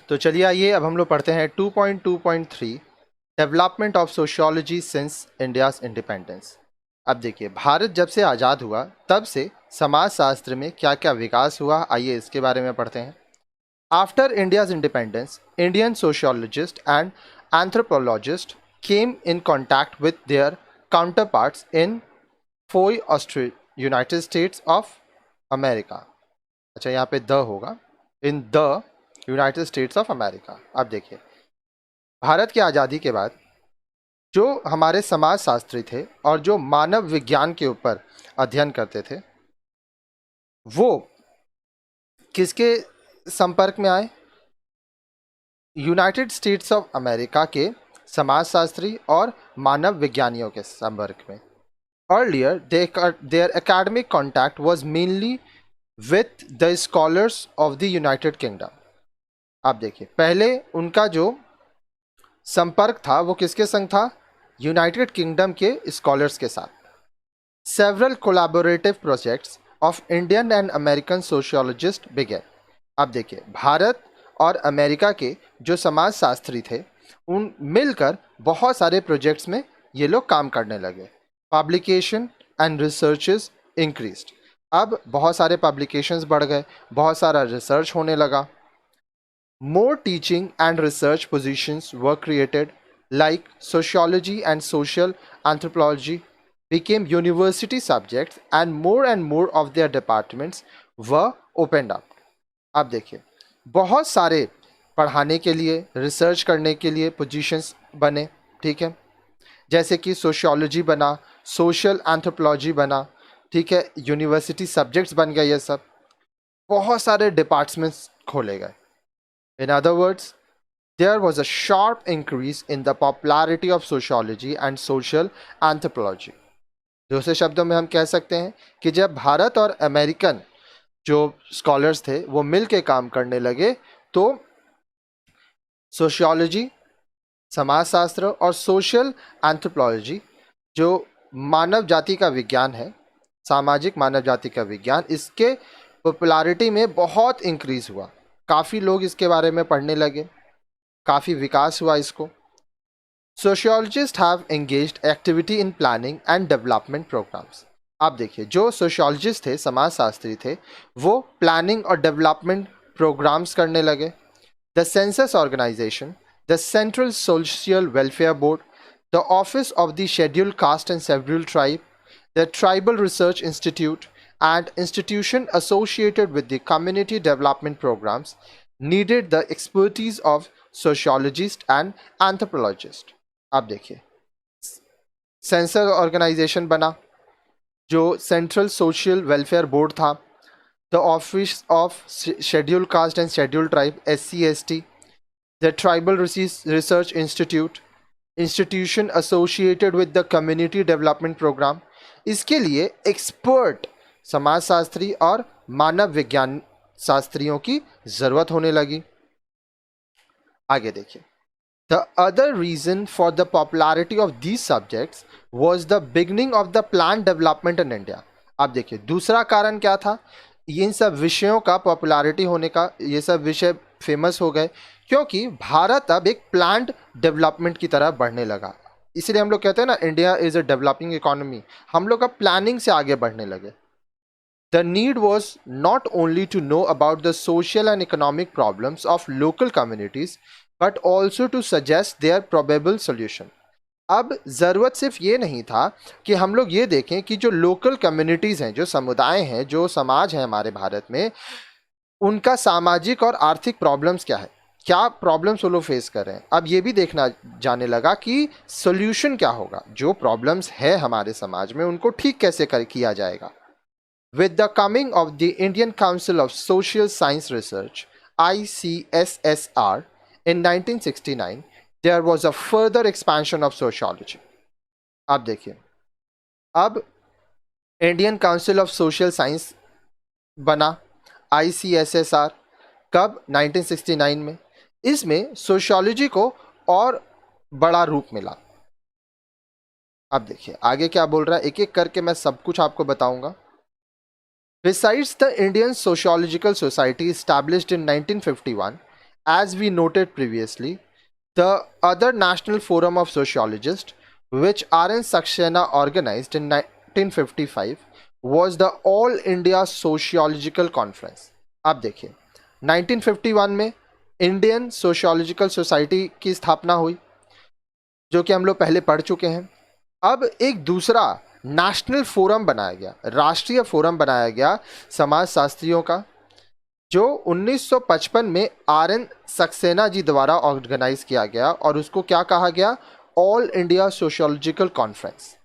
तो चलिए आइए अब हम लोग पढ़ते हैं 2.2.3 development of sociology since India's independence. अब देखिए, भारत जब से आज़ाद हुआ तब से समाजशास्त्र में क्या क्या विकास हुआ, आइए इसके बारे में पढ़ते हैं। After India's independence, Indian sociologist and anthropologist came in contact with their counterparts in Foy United states of America. अच्छा, यहाँ पे द होगा, in the United states of America. अब देखिए, भारत की आज़ादी के बाद जो हमारे समाजशास्त्री थे और जो मानव विज्ञान के ऊपर अध्ययन करते थे, वो किसके संपर्क में आए? यूनाइटेड स्टेट्स ऑफ अमेरिका के समाजशास्त्री और मानव विज्ञानियों के संपर्क में। Earlier their academic contact was mainly with the scholars of the United Kingdom. आप देखिए, पहले उनका जो संपर्क था वो किसके संग था? यूनाइटेड किंगडम के स्कॉलर्स के साथ। Several collaborative projects of Indian and American sociologist began. अब देखिए, भारत और अमेरिका के जो समाजशास्त्री थे उन मिलकर बहुत सारे प्रोजेक्ट्स में ये लोग काम करने लगे। Publication and researches increased. अब बहुत सारे पब्लिकेशंस बढ़ गए, बहुत सारा रिसर्च होने लगा। More teaching and research positions were created, like sociology and social anthropology became university subjects, and more of their departments were opened up. अब देखिए, बहुत सारे पढ़ाने के लिए, रिसर्च करने के लिए पोजीशंस बने, ठीक है, जैसे कि सोशियोलॉजी बना, सोशल एंथ्रोपोलॉजी बना, ठीक है, यूनिवर्सिटी सब्जेक्ट्स बन गए, ये सब बहुत सारे डिपार्टमेंट्स खोले गए। In other words, there was a sharp increase in the popularity of sociology and social anthropology. दूसरे शब्दों में हम कह सकते हैं कि जब भारत और अमेरिकन जो स्कॉलर्स थे वो मिल के काम करने लगे तो सोशियोलॉजी, समाजशास्त्र और सोशल एंथ्रोपोलॉजी जो मानव जाति का विज्ञान है, सामाजिक मानव जाति का विज्ञान, इसके पॉपुलैरिटी में बहुत इंक्रीज हुआ। काफ़ी लोग इसके बारे में पढ़ने लगे, काफ़ी विकास हुआ इसको। Sociologist have engaged activity in planning and development programs. आप देखिए, जो सोशियोलॉजिस्ट थे, समाजशास्त्री थे, वो प्लानिंग और डेवलपमेंट प्रोग्राम्स करने लगे। The census organisation, the central social welfare board, the office of the scheduled caste and scheduled tribe, the tribal research institute and institution associated with the community development programs needed the expertise of sociologists and anthropologists. अब देखिए, sensor organisation बना, जो central social welfare board था, the office of scheduled caste and scheduled tribe SC/ST, the tribal research institute, institution associated with the community development program. इसके लिए expert समाजशास्त्री और मानव विज्ञान शास्त्रियों की जरूरत होने लगी। आगे देखिए, the other reason for the popularity of these subjects was the beginning of the plan development in India. अब देखिए, दूसरा कारण क्या था इन सब विषयों का पॉपुलैरिटी होने का? ये सब विषय फेमस हो गए क्योंकि भारत अब एक प्लान्ड डेवलपमेंट की तरफ बढ़ने लगा। इसलिए हम लोग कहते हैं ना, India is a developing economy. हम लोग अब प्लानिंग से आगे बढ़ने लगे। The need was not only to know about the social and economic problems of local communities, but also to suggest their probable solution. अब ज़रूरत सिर्फ ये नहीं था कि हम लोग ये देखें कि जो लोकल कम्युनिटीज़ हैं, जो समुदाय हैं, जो समाज है हमारे भारत में, उनका सामाजिक और आर्थिक प्रॉब्लम्स क्या है, क्या प्रॉब्लम्स वो लोग फेस कर रहे हैं। अब ये भी देखना जाने लगा कि सोल्यूशन क्या होगा, जो प्रॉब्लम्स है हमारे समाज में उनको ठीक कैसे किया जाएगा। With the coming of the Indian Council of Social Science Research (ICSSR) in 1969, there was a further expansion of sociology. अब देखिए, अब Indian council of social science बना, ICSSR, कब? 1969 में। इसमें सोशियोलॉजी को और बड़ा रूप मिला। अब देखिए आगे क्या बोल रहा है, एक एक करके मैं सब कुछ आपको बताऊंगा। Besides the Indian Sociological Society established in 1951 as we noted previously, the other National Forum of Sociologists, which R.N. Saxena organized in 1955, was the All India Sociological Conference. अब देखिए 1951 में इंडियन सोशियोलॉजिकल सोसाइटी की स्थापना हुई, जो कि हम लोग पहले पढ़ चुके हैं. अब एक दूसरा नेशनल फोरम बनाया गया, राष्ट्रीय फोरम बनाया गया समाज शास्त्रियों का, जो 1955 में आर.एन. सक्सेना जी द्वारा ऑर्गेनाइज किया गया और उसको क्या कहा गया, All India sociological conference.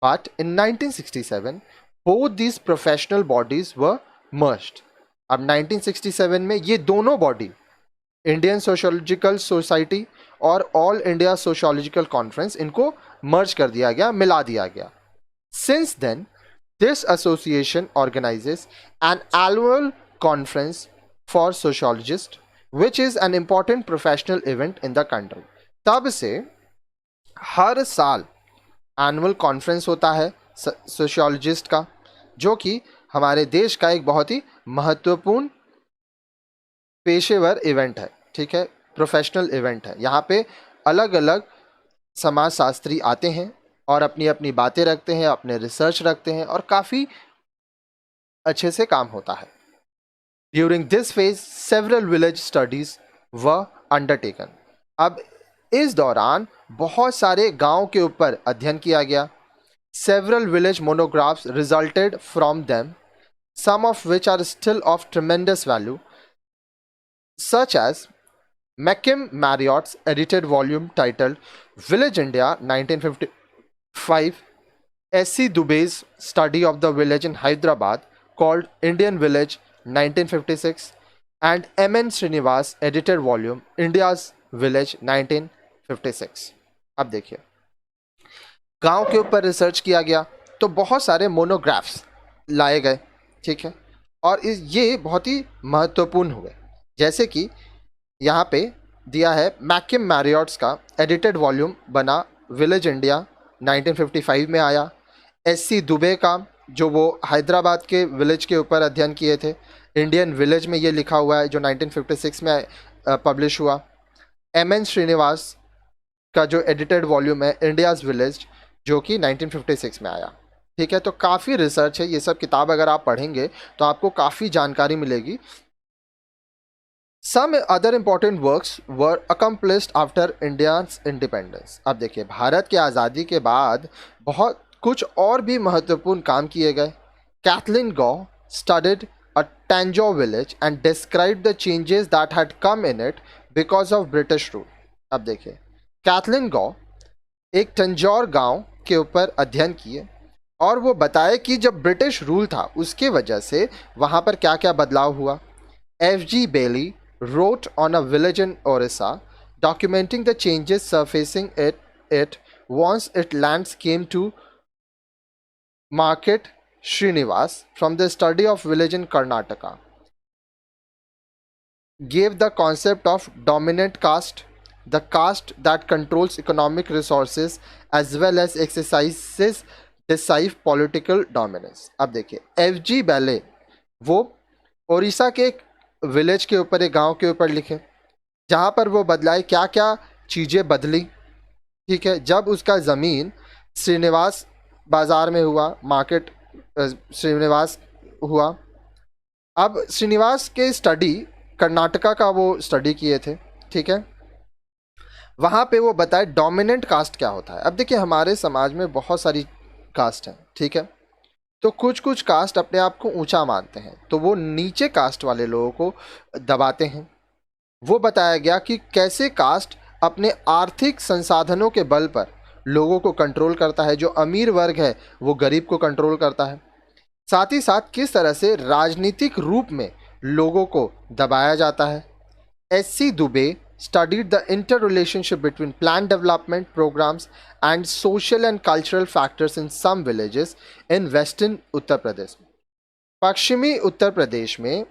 But in 1967 both these professional bodies were merged. अब 1967 में ये दोनों बॉडी, इंडियन सोशियोलॉजिकल सोसाइटी और ऑल इंडिया सोशियोलॉजिकल कॉन्फ्रेंस, इनको मर्ज कर दिया गया, मिला दिया गया. Since then this association organises an annual conference for sociologists, which is an important professional event in the country. तब से हर साल एनुअल कॉन्फ्रेंस होता है सोशियोलॉजिस्ट का, जो कि हमारे देश का एक बहुत ही महत्वपूर्ण पेशेवर इवेंट है. ठीक है, प्रोफेशनल इवेंट है. यहाँ पे अलग अलग समाज शास्त्री आते हैं और अपनी अपनी बातें रखते हैं, अपने रिसर्च रखते हैं और काफ़ी अच्छे से काम होता है. During this phase, several village studies were undertaken. अब इस दौरान बहुत सारे गांव के ऊपर अध्ययन किया गया. Several village monographs resulted from them, some of which are still of tremendous value, such as Mackim Marriott's edited volume titled Village India 1955, S.C. Dubey's study of the village in Hyderabad called Indian Village 1956 and M.N. Srinivas edited volume India's Village 1956. अब देखिए, गांव के ऊपर research किया गया तो बहुत सारे मोनोग्राफ्स लाए गए. ठीक है, और ये बहुत ही महत्वपूर्ण हुए. जैसे कि यहाँ पे दिया है, मैकिम मैरियट्स का एडिटेड वॉल्यूम बना, विलेज इंडिया 1955 में आया. S.C. दुबे का, जो वो हैदराबाद के विलेज के ऊपर अध्ययन किए थे, इंडियन विलेज में ये लिखा हुआ है, जो 1956 में पब्लिश हुआ. M.N. श्रीनिवास का जो एडिटेड वॉल्यूम है इंडियाज़ विलेज, जो कि 1956 में आया. ठीक है, तो काफ़ी रिसर्च है. ये सब किताब अगर आप पढ़ेंगे तो आपको काफ़ी जानकारी मिलेगी. Some other important works were accomplished after India's independence. अब देखिए, भारत की आज़ादी के बाद बहुत कुछ और भी महत्वपूर्ण काम किए गए. Kathleen गॉ studied a Tanjore village and described the changes that had come in it because of British rule. अब देखिए, कैथलीन गॉ एक तंजौर गांव के ऊपर अध्ययन किए और वो बताए कि जब ब्रिटिश रूल था उसके वजह से वहाँ पर क्या क्या बदलाव हुआ. F.G. Bailey wrote on a village in Orissa, documenting the changes surfacing it once its lands came to market. Srinivas, from the study of village in Karnataka, gave the concept of dominant caste, the caste that controls economic resources as well as exercises decisive political dominance. अब देखिए, F.G. Bailey वो ओडिशा के एक village के ऊपर, एक गांव के ऊपर लिखे, जहाँ पर वो बदलाए क्या क्या चीज़ें बदली. ठीक है, जब उसका ज़मीन श्रीनिवास बाज़ार में हुआ, मार्केट श्रीनिवास हुआ. अब श्रीनिवास के स्टडी कर्नाटका का वो स्टडी किए थे. ठीक है, वहाँ पे वो बताए डोमिनेंट कास्ट क्या होता है. अब देखिए, हमारे समाज में बहुत सारी कास्ट हैं. ठीक है, तो कुछ कुछ कास्ट अपने आप को ऊंचा मानते हैं, तो वो नीचे कास्ट वाले लोगों को दबाते हैं. वो बताया गया कि कैसे कास्ट अपने आर्थिक संसाधनों के बल पर लोगों को कंट्रोल करता है. जो अमीर वर्ग है वो गरीब को कंट्रोल करता है. साथ ही साथ किस तरह से राजनीतिक रूप में लोगों को दबाया जाता है. S.C. Dubey studied the interrelationship between planned development programs and social and cultural factors in some villages in western Uttar Pradesh. पश्चिमी उत्तर प्रदेश में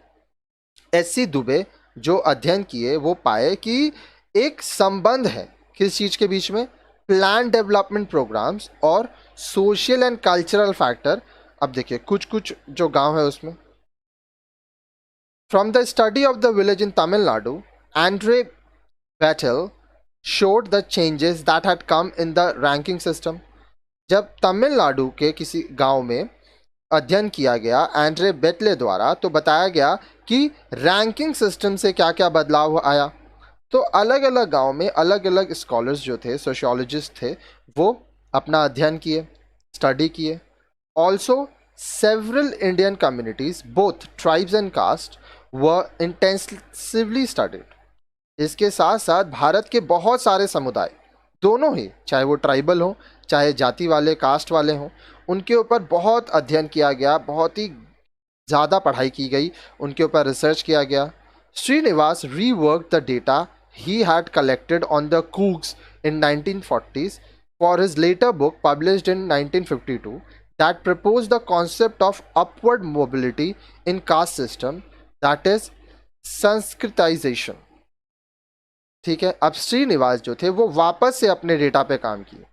S.C. दुबे जो अध्ययन किए वो पाए कि एक संबंध है किस चीज़ के बीच में, प्लान डेवलपमेंट प्रोग्राम्स और सोशल एंड कल्चरल फैक्टर. अब देखिए, कुछ कुछ जो गांव है उसमें, from the study of the village in Tamil Nadu, Andre Vattel showed the changes that had come in the ranking system. जब तमिलनाडु के किसी गांव में अध्ययन किया गया एंड्रे बेटले द्वारा, तो बताया गया कि रैंकिंग सिस्टम से क्या क्या बदलाव आया। तो अलग अलग गांव में अलग अलग स्कॉलर्स जो थे, सोशियोलॉजिस्ट थे, वो अपना अध्ययन किए, स्टडी किए। Also several Indian communities, both tribes and caste, were intensively studied. इसके साथ साथ भारत के बहुत सारे समुदाय, दोनों ही, चाहे वो ट्राइबल हो चाहे जाति वाले, कास्ट वाले हों, उनके ऊपर बहुत अध्ययन किया गया, बहुत ही ज़्यादा पढ़ाई की गई, उनके ऊपर रिसर्च किया गया। Srinivas rework the data he had collected on the Cougs in 1940s for his later book published in 1952 that proposed the concept of upward mobility in caste system, that is Sanskritisation. ठीक है, अब श्रीनिवास जो थे वो वापस से अपने डेटा पे काम किए,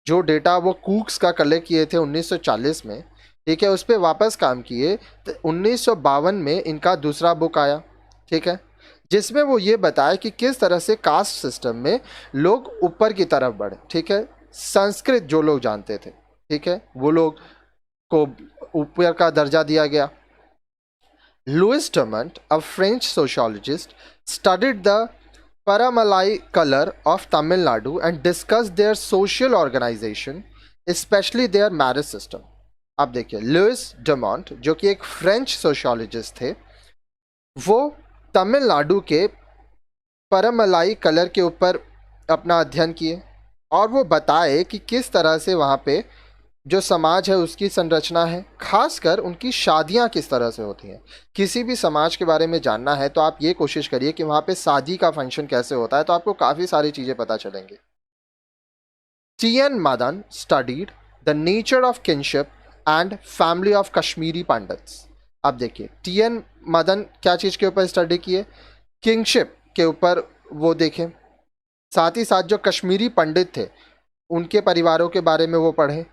जो डेटा वो कूक्स का कलेक्ट किए थे 1940 में, ठीक है, उस पर वापस काम किए। तो 1952 में इनका दूसरा बुक आया, ठीक है, जिसमें वो ये बताया कि किस तरह से कास्ट सिस्टम में लोग ऊपर की तरफ बढ़े। ठीक है, संस्कृत जो लोग जानते थे, ठीक है, वो लोग को ऊपर का दर्जा दिया गया। Louis डमंट, a French sociologist, studied the Paramalai color of Tamil Nadu and discussed their social organization, especially their marriage system. अब देखिए, लुइस डमॉन्ट जो कि एक फ्रेंच सोशियोलॉजिस्ट थे, वो तमिलनाडु के परमलाई कलर के ऊपर अपना अध्ययन किए और वो बताए कि किस तरह से वहाँ पे जो समाज है उसकी संरचना है, खासकर उनकी शादियाँ किस तरह से होती हैं। किसी भी समाज के बारे में जानना है तो आप ये कोशिश करिए कि वहाँ पे शादी का फंक्शन कैसे होता है, तो आपको काफ़ी सारी चीज़ें पता चलेंगी। TN. Madan studied the nature of kinship and family of Kashmiri pandits. अब देखिए, टी.एन. मदन क्या चीज़ के ऊपर स्टडी किए? किंगशिप के ऊपर वो देखें, साथ ही साथ जो कश्मीरी पंडित थे उनके परिवारों के बारे में वो पढ़ें।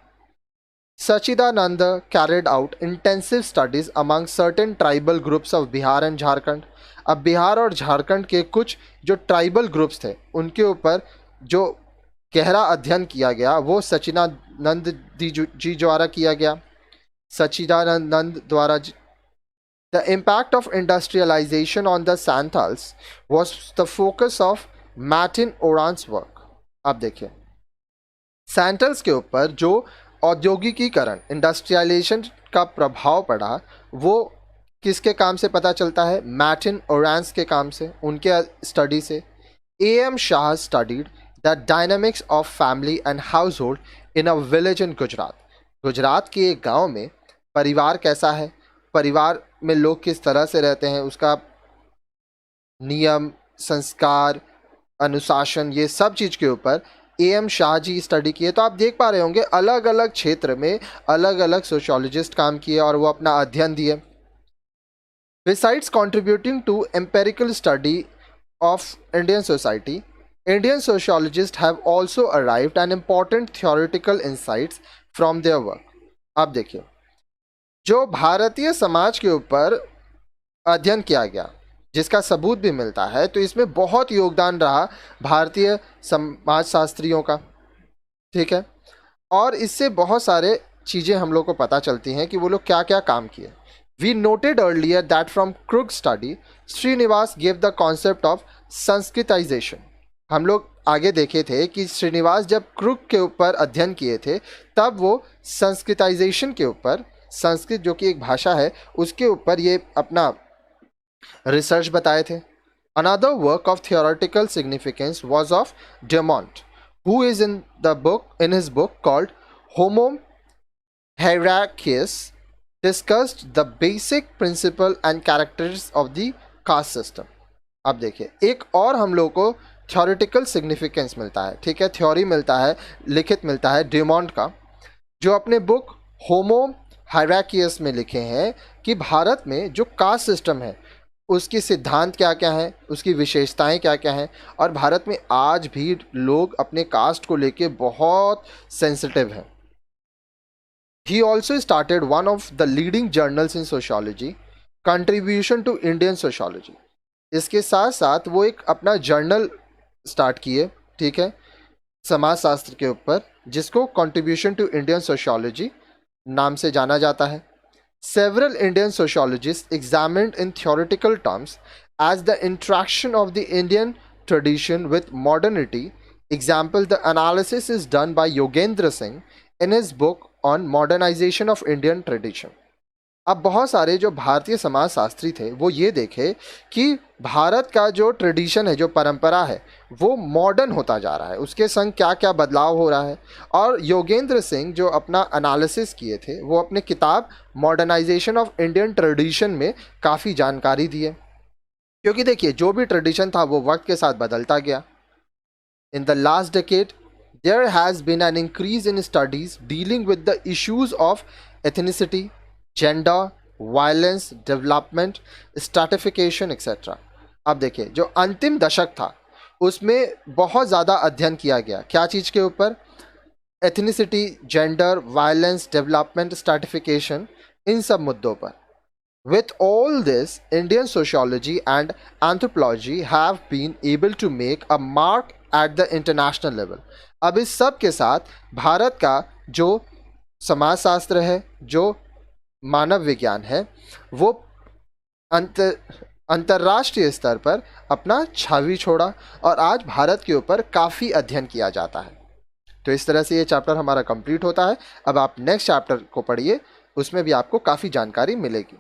Sachidananda carried out intensive studies among certain tribal groups of Bihar and Jharkhand. अब बिहार और झारखंड के कुछ जो ट्राइबल ग्रुप्स थे उनके ऊपर जो गहरा अध्ययन किया गया वो सचिदानंद जी द्वारा किया गया। सचिदानंद द्वारा। The impact of industrialisation on the सैंथल्स was the focus of मैर्टिन ओरांस work. अब देखिए, सैंथल्स के ऊपर जो औद्योगिकीकरण, इंडस्ट्रियलाइजेशन का प्रभाव पड़ा, वो किसके काम से पता चलता है? मैर्टिन ओरांस के काम से, उनके स्टडी से। A.M. Shah studied the dynamics of family and house hold in a village in Gujarat. Gujarat के एक गांव में परिवार कैसा है, परिवार में लोग किस तरह से रहते हैं, उसका नियम, संस्कार, अनुशासन, ये सब चीज़ के ऊपर A.M. शाह जी स्टडी किए। तो आप देख पा रहे होंगे अलग अलग क्षेत्र में अलग अलग सोशियोलॉजिस्ट काम किए और वो अपना अध्ययन दिए। Besides contributing to empirical study of Indian society, Indian sociologists have also arrived at important theoretical insights from their work. अब देखिए, जो भारतीय समाज के ऊपर अध्ययन किया गया जिसका सबूत भी मिलता है, तो इसमें बहुत योगदान रहा भारतीय समाज शास्त्रियों का। ठीक है, और इससे बहुत सारे चीज़ें हम लोग को पता चलती हैं कि वो लोग क्या क्या काम किए। We noted earlier that from क्रुग study Srinivas give the concept of Sanskritisation. हम लोग आगे देखे थे कि श्रीनिवास जब क्रुग के ऊपर अध्ययन किए थे तब वो संस्कृताइजेशन के ऊपर, संस्कृत जो कि एक भाषा है उसके ऊपर ये अपना रिसर्च बताए थे। Another work of theoretical significance was of Dumont, who is in his book called Homo Hierarchus, discussed the basic principle and characteristics of the caste system. अब देखिए, एक और हम लोग को थ्योरेटिकल सिग्निफिकेंस मिलता है, ठीक है, थ्योरी मिलता है, लिखित मिलता है ड्यूमॉन्ट का, जो अपने बुक होमो हायरार्कियस में लिखे हैं कि भारत में जो कास्ट सिस्टम है उसकी सिद्धांत क्या क्या हैं, उसकी विशेषताएं क्या क्या हैं, और भारत में आज भी लोग अपने कास्ट को लेके बहुत सेंसिटिव हैं। He also started one of the leading journals in sociology, Contribution to Indian Sociology. इसके साथ साथ वो एक अपना जर्नल स्टार्ट किए, ठीक है, समाजशास्त्र के ऊपर, जिसको कंट्रीब्यूशन टू इंडियन सोशियोलॉजी नाम से जाना जाता है. Several Indian sociologists examined in theoretical terms as the interaction of the Indian tradition with modernity. Example, the analysis is done by Yogendra Singh in his book on modernization of Indian tradition. अब बहुत सारे जो भारतीय समाजशास्त्री थे वो ये देखे कि भारत का जो ट्रेडिशन है, जो परंपरा है, वो मॉडर्न होता जा रहा है, उसके संग क्या क्या बदलाव हो रहा है. और योगेंद्र सिंह जो अपना एनालिसिस किए थे वो अपने किताब मॉडर्नाइजेशन ऑफ इंडियन ट्रेडिशन में काफ़ी जानकारी दी है. क्योंकि देखिए, जो भी ट्रेडिशन था वो वक्त के साथ बदलता गया. In the last decade there has been an increase in studies dealing with the issues of ethnicity, gender, violence, development, stratification etcetera. अब देखिए, जो अंतिम दशक था उसमें बहुत ज़्यादा अध्ययन किया गया. क्या चीज़ के ऊपर? Ethnicity, gender, violence, development, stratification, इन सब मुद्दों पर. With all this, Indian sociology and anthropology have been able to make a mark at the international level. अब इस सब के साथ भारत का जो समाजशास्त्र है, जो मानव विज्ञान है, वो अंतर्राष्ट्रीय स्तर पर अपना छवि छोड़ा और आज भारत के ऊपर काफ़ी अध्ययन किया जाता है. तो इस तरह से ये चैप्टर हमारा कंप्लीट होता है. अब आप नेक्स्ट चैप्टर को पढ़िए, उसमें भी आपको काफ़ी जानकारी मिलेगी.